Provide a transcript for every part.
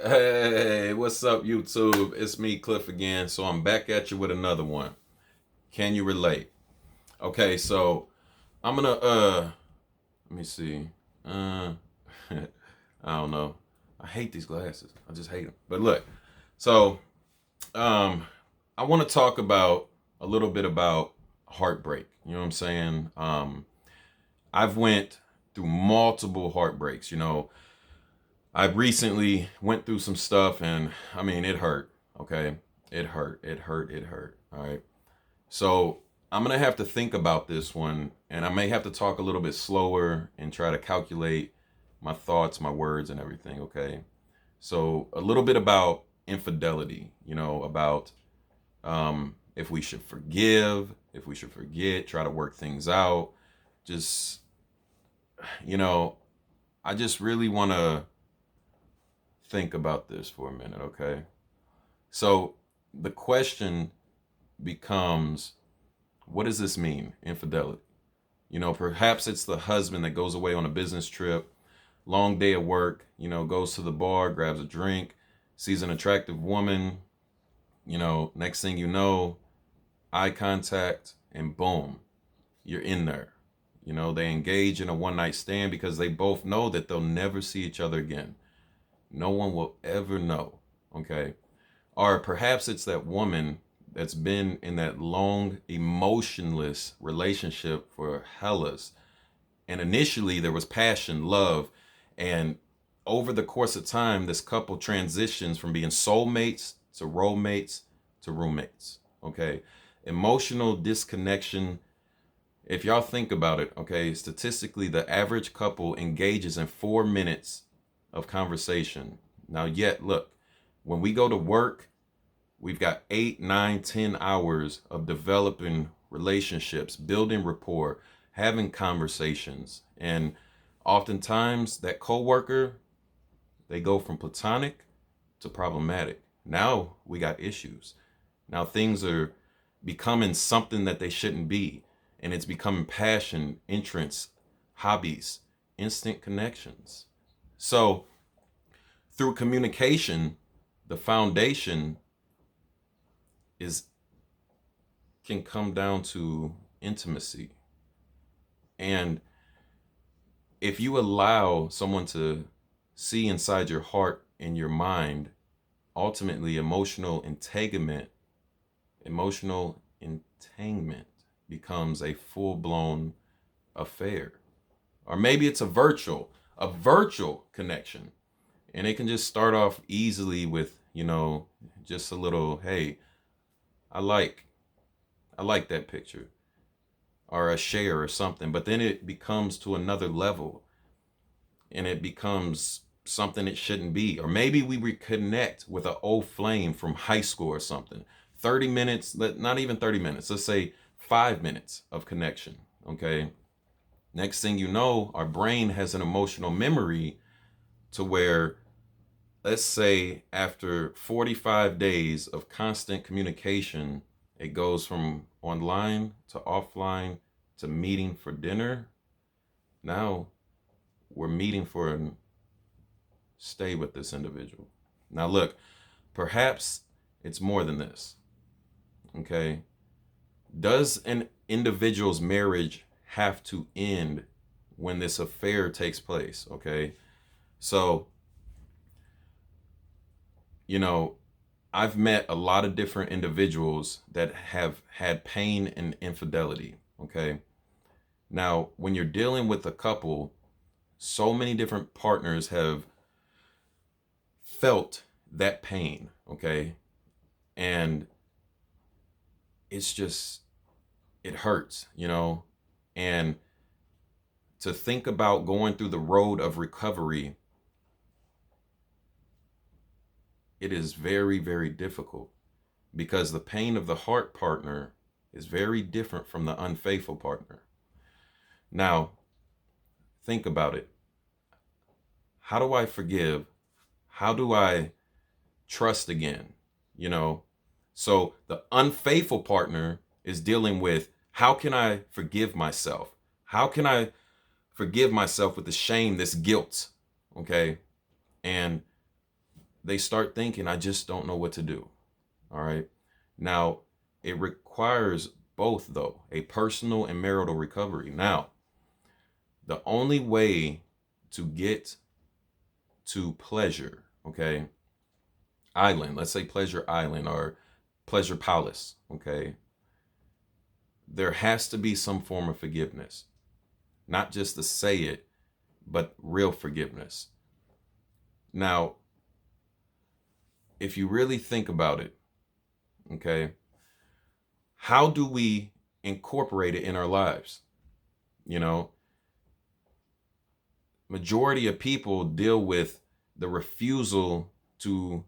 Hey, what's up, YouTube? It's me, Cliff, again. So I'm back at you with another one. Can you relate? Okay, so I'm gonna let me see. Uh I don't know. I hate these glasses. I just hate them. But look, so um I want to talk about a little bit about heartbreak. You know what I'm saying? I've went through multiple heartbreaks, I recently went through some stuff and I mean, it hurt. Okay. It hurt. It hurt. It hurt. All right. So I'm going to have to think about this one and I may have to talk a little bit slower and try to calculate my thoughts, my words, and everything. Okay. So a little bit about infidelity, about if we should forgive, if we should forget, try to work things out. Just, you know, I just really want to think about this for a minute, okay? So the question becomes, what does this mean, infidelity? Perhaps it's the husband that goes away on a business trip, long day at work, goes to the bar, grabs a drink, sees an attractive woman, next thing you know, eye contact, and boom, you're in there. They engage in a one night stand because they both know that they'll never see each other again. No one will ever know. Okay. Or perhaps it's that woman that's been in that long, emotionless relationship for hellas. And initially there was passion, love. And over the course of time, this couple transitions from being soulmates to roommates to roommates. Okay. Emotional disconnection. If y'all think about it, okay, statistically, the average couple engages in 4 minutes of conversation. Now, yet, look, when we go to work, we've got 8, 9, 10 hours of developing relationships, building rapport, having conversations. And oftentimes, that coworker, they go from platonic to problematic. Now we got issues. Now things are becoming something that they shouldn't be. And it's becoming passion, interests, hobbies, instant connections. So through communication, the foundation is can come down to intimacy. And if you allow someone to see inside your heart and your mind, ultimately emotional entanglement becomes a full-blown affair. Or maybe it's a virtual connection. And it can just start off easily with, just a little, hey, I like I like that picture, or a share or something. But then it becomes to another level and it becomes something it shouldn't be. Or maybe we reconnect with an old flame from high school or something. 30 minutes, not even 30 minutes, let's say 5 minutes of connection. Okay. Next thing you know, our brain has an emotional memory to where, let's say, after 45 days of constant communication, it goes from online to offline to meeting for dinner. Now we're meeting for a stay with this individual. Now, look, perhaps it's more than this. Okay. Does an individual's marriage have to end when this affair takes place? Okay. So, you know, I've met a lot of different individuals that have had pain and infidelity. Okay. Now, when you're dealing with a couple, so many different partners have felt that pain. Okay. And it's just, it hurts, and to think about going through the road of recovery, it is very, very difficult because the pain of the heart partner is very different from the unfaithful partner. Now, think about it. How do I forgive? How do I trust again? So the unfaithful partner is dealing with, how can I forgive myself? How can I forgive myself with the shame, this guilt? Okay. And they start thinking, I just don't know what to do. All right. Now, it requires both, though, a personal and marital recovery. Now, the only way to get to pleasure, okay, island, let's say pleasure island or pleasure palace, okay, there has to be some form of forgiveness, not just to say it, but real forgiveness. Now, if you really think about it, okay, how do we incorporate it in our lives? You know, majority of people deal with the refusal to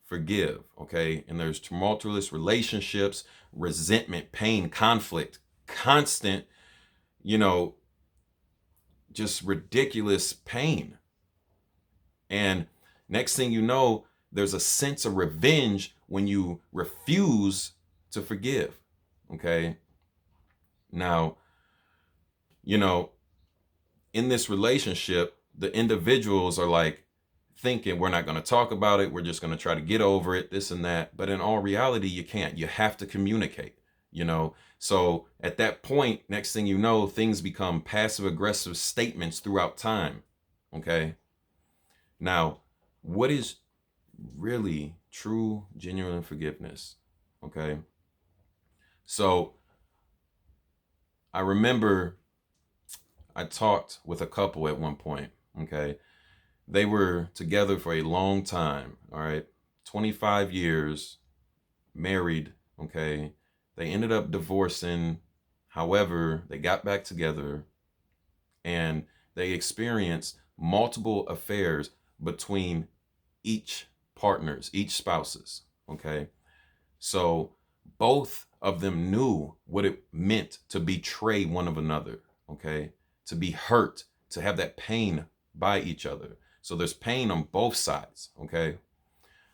forgive, okay? And there's tumultuous relationships, resentment, pain, conflict, constant, you know, just ridiculous pain. And next thing you know, there's a sense of revenge when you refuse to forgive, okay? Now, you know, in this relationship, the individuals are like thinking we're not going to talk about it. We're just going to try to get over it, this and that. But in all reality, you can't. You have to communicate, you know? So at that point, next thing you know, things become passive aggressive statements throughout time. Okay. Now, what is really true, genuine forgiveness? Okay. So I remember I talked with a couple at one point. Okay. They were together for a long time. All right. 25 years, married. Okay. They ended up divorcing. However, they got back together and they experienced multiple affairs between each partners, each spouses. Okay. So both of them knew what it meant to betray one of another. Okay. To be hurt, to have that pain by each other. So there's pain on both sides. Okay.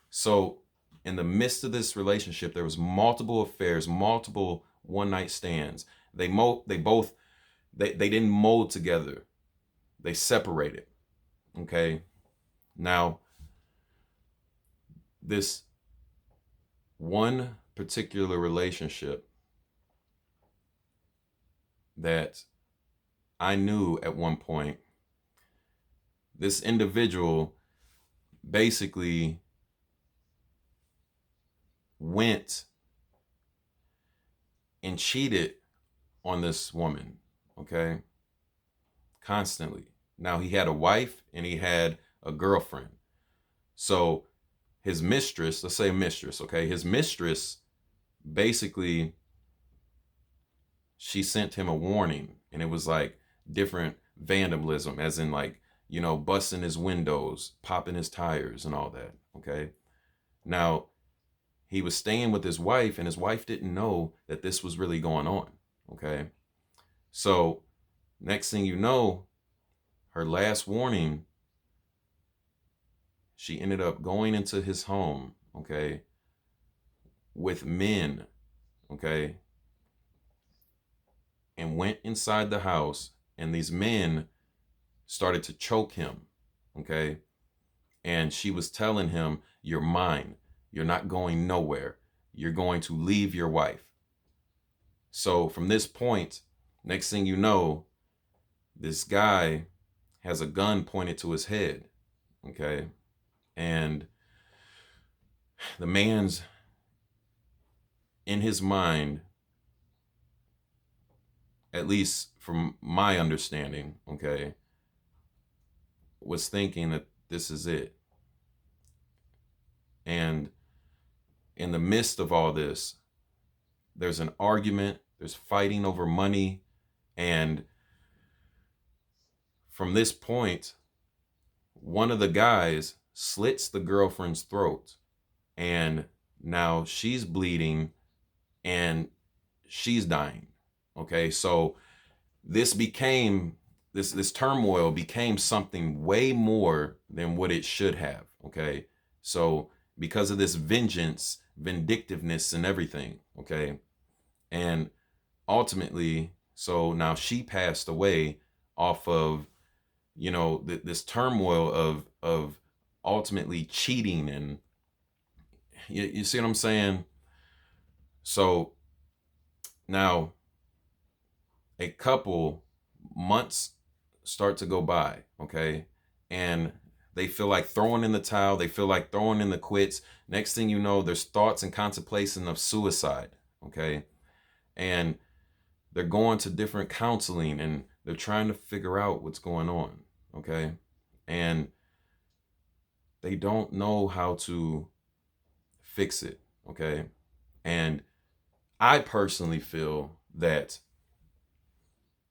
So in the midst of this relationship, there was multiple affairs, multiple one night stands. They didn't mold together. They separated. Okay. Now, this one particular relationship that I knew at one point, this individual basically went and cheated on this woman, okay? Constantly. Now, he had a wife and he had a girlfriend. So his mistress, let's say mistress, okay? His mistress basically, she sent him a warning, and it was like different vandalism, as in like, you know, busting his windows, popping his tires and all that, okay? Now, he was staying with his wife, and his wife didn't know that this was really going on, okay? So next thing you know, her last warning, she ended up going into his home, okay, with men, okay, and went inside the house, and these men started to choke him, okay? And she was telling him, you're mine. You're not going nowhere. You're going to leave your wife. So from this point, next thing you know, this guy has a gun pointed to his head, okay? And the man's in his mind, at least from my understanding, okay, was thinking that this is it. And in the midst of all this, there's an argument, there's fighting over money. And from this point, one of the guys slits the girlfriend's throat, and now she's bleeding and she's dying. Okay. So this turmoil became something way more than what it should have. Okay. So because of this vengeance, vindictiveness and everything. Okay. And ultimately, so now she passed away off of, you know, this turmoil of ultimately cheating. And you see what I'm saying? So now a couple months start to go by, okay? And they feel like throwing in the towel, they feel like throwing in the quits. Next thing you know, there's thoughts and contemplation of suicide, okay? And they're going to different counseling and they're trying to figure out what's going on, okay? And they don't know how to fix it, okay? And I personally feel that,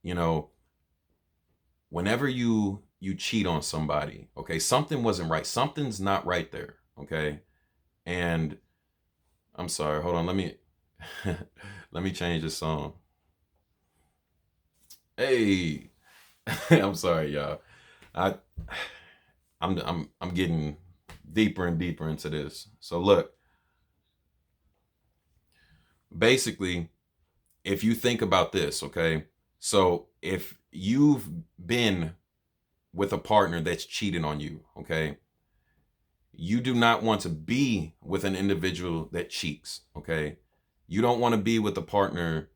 you know, whenever you cheat on somebody, okay, something wasn't right. Something's not right there, okay? And I'm sorry, hold on, let me let me change the song. Hey, I'm sorry, y'all. I I'm getting deeper and deeper into this. So look, basically, if you think about this, okay? So if you've been with a partner that's cheated on you, okay? You do not want to be with an individual that cheats, okay? You don't want to be with a partner,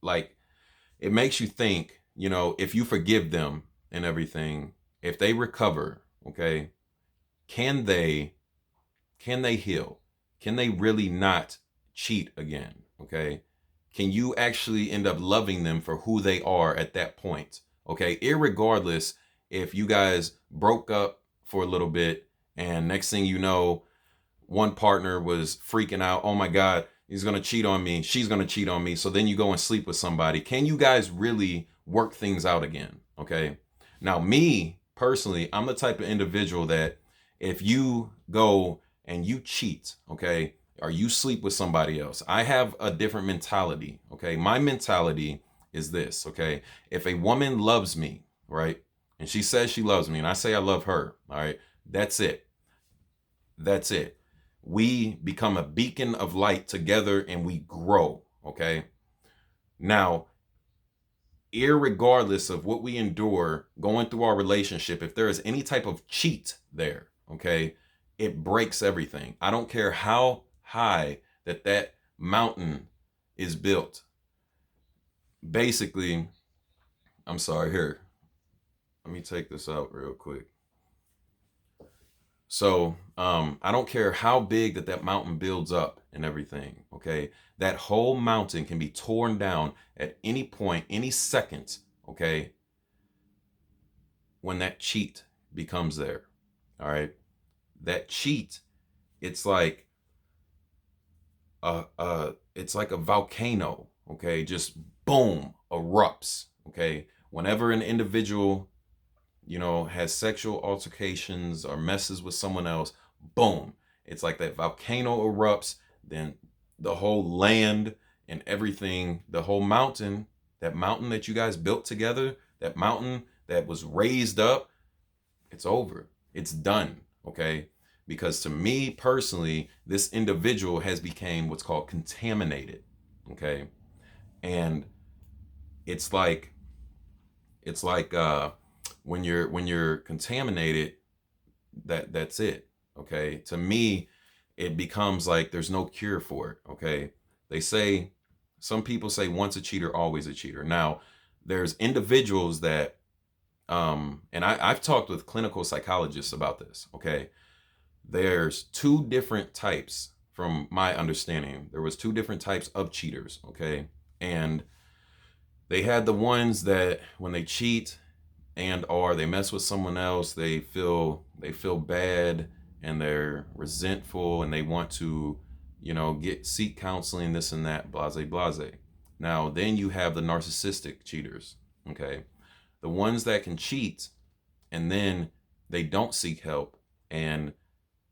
like, it makes you think, you know, if you forgive them and everything, if they recover, okay, can they heal? Can they really not cheat again? Okay? Can you actually end up loving them for who they are at that point? Okay, irregardless if you guys broke up for a little bit and next thing you know, one partner was freaking out, oh my God, he's gonna cheat on me, she's gonna cheat on me. So then you go and sleep with somebody. Can you guys really work things out again? Okay. Now, me personally, I'm the type of individual that if you go and you cheat, okay, or you sleep with somebody else, I have a different mentality. Okay. My mentality is this, okay. If a woman loves me, right, and she says she loves me, and I say I love her, all right, that's it. That's it. We become a beacon of light together and we grow, okay? Now, irregardless of what we endure going through our relationship, if there is any type of cheat there, okay, it breaks everything. I don't care how high that mountain is built. Basically, I'm sorry, here, let me take this out real quick. So I don't care how big that mountain builds up and everything, okay? That whole mountain can be torn down at any point, any second, okay? When that cheat becomes there, all right? That cheat, it's like it's like a volcano, okay? Just boom, erupts, okay? Whenever an individual, you know, has sexual altercations or messes with someone else, boom, it's like that volcano erupts, then the whole land and everything, the whole mountain, that mountain that you guys built together, that mountain that was raised up, it's over. It's done, okay? Because to me personally, this individual has become what's called contaminated, okay? And it's like when you're contaminated, that's it, okay? To me, it becomes like there's no cure for it, okay? They say, some people say once a cheater, always a cheater. Now, there's individuals that and I've talked with clinical psychologists about this, okay? There's two different types, from my understanding. There was two different types of cheaters, okay? And they had the ones that when they cheat and or they mess with someone else, they feel bad and they're resentful and they want to, you know, seek counseling, this and that, blase blase. Now then you have the narcissistic cheaters, okay? The ones that can cheat and then they don't seek help and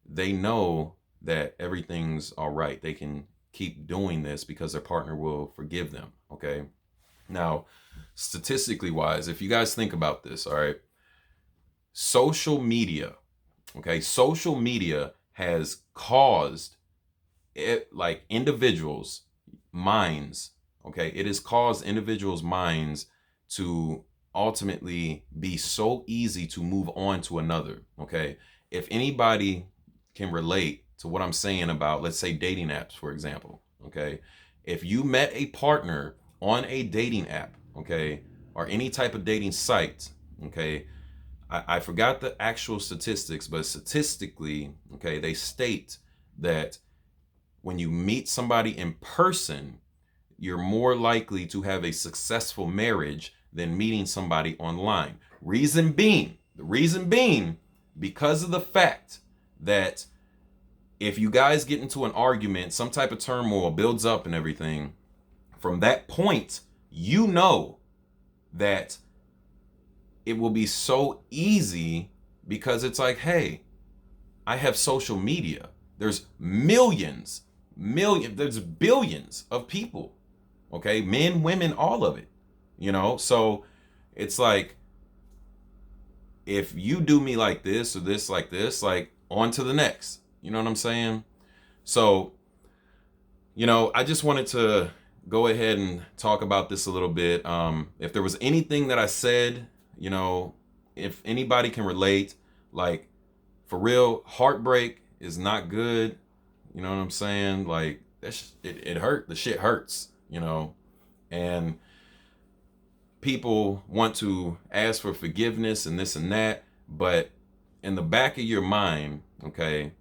they know that everything's all right. They can keep doing this because their partner will forgive them, okay? Now, statistically wise, if you guys think about this, all right, social media, okay, social media has caused it, like, individuals' minds, okay, it has caused individuals' minds to ultimately be so easy to move on to another, okay? if anybody can relate to what I'm saying about, let's say, dating apps, for example, okay? If you met a partner on a dating app, okay, or any type of dating site, okay, I forgot the actual statistics, but statistically, okay, they state that when you meet somebody in person, you're more likely to have a successful marriage than meeting somebody online. The reason being, because of the fact that if you guys get into an argument, some type of turmoil builds up and everything, from that point, you know that it will be so easy because it's like, hey, I have social media. There's there's billions of people, okay? Men, women, all of it, So it's like, if you do me like this or this like this, like, on to the next. You know what I'm saying? So, I just wanted to go ahead and talk about this a little bit. If there was anything that I said, if anybody can relate, like, for real, heartbreak is not good. You know what I'm saying? Like, it hurt. The shit hurts, and people want to ask for forgiveness and this and that, but in the back of your mind, okay,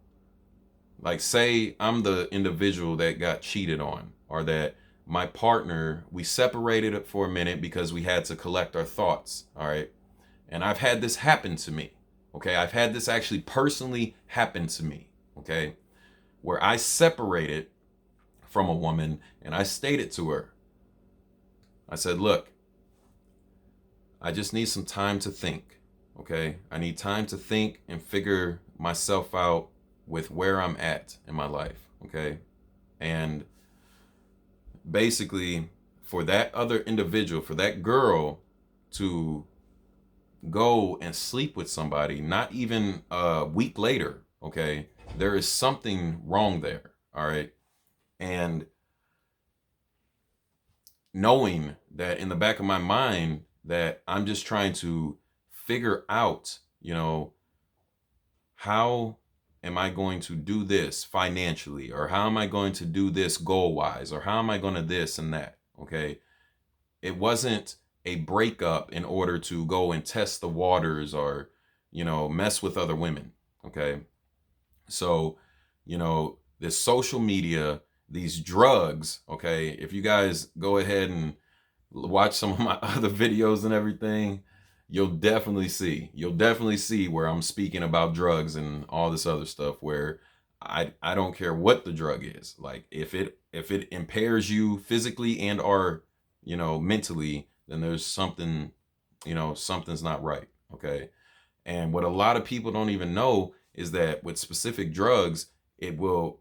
like, say I'm the individual that got cheated on, or that my partner, we separated for a minute because we had to collect our thoughts, all right? And I've had this happen to me, okay? I've had this actually personally happen to me, okay? Where I separated from a woman and I stated to her, I said, look, I just need some time to think, okay? I need time to think and figure myself out with where I'm at in my life, okay? And basically, for that other individual, for that girl to go and sleep with somebody, not even a week later, okay, there is something wrong there, all right? And knowing that in the back of my mind that I'm just trying to figure out, how am I going to do this financially, or how am I going to do this goal wise, or how am I going to this and that, okay? It wasn't a breakup in order to go and test the waters or, mess with other women, okay? So, this social media, these drugs, okay, if you guys go ahead and watch some of my other videos and everything, you'll definitely see where I'm speaking about drugs and all this other stuff, where I don't care what the drug is. Like, if it impairs you physically and or, mentally, then there's something, something's not right, okay? And what a lot of people don't even know is that with specific drugs, it will,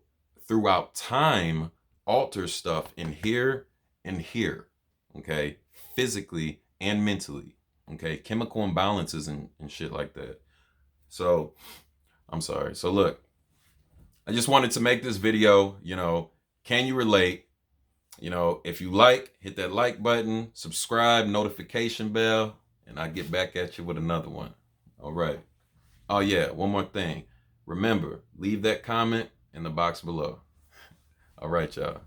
throughout time, alter stuff in here and here, okay? Physically and mentally, okay? Chemical imbalances and shit like that. So, I'm sorry. So look, I just wanted to make this video, can you relate? If you like, hit that like button, subscribe, notification bell, and I'll get back at you with another one. All right. Oh yeah, one more thing. Remember, leave that comment in the box below. All right, y'all.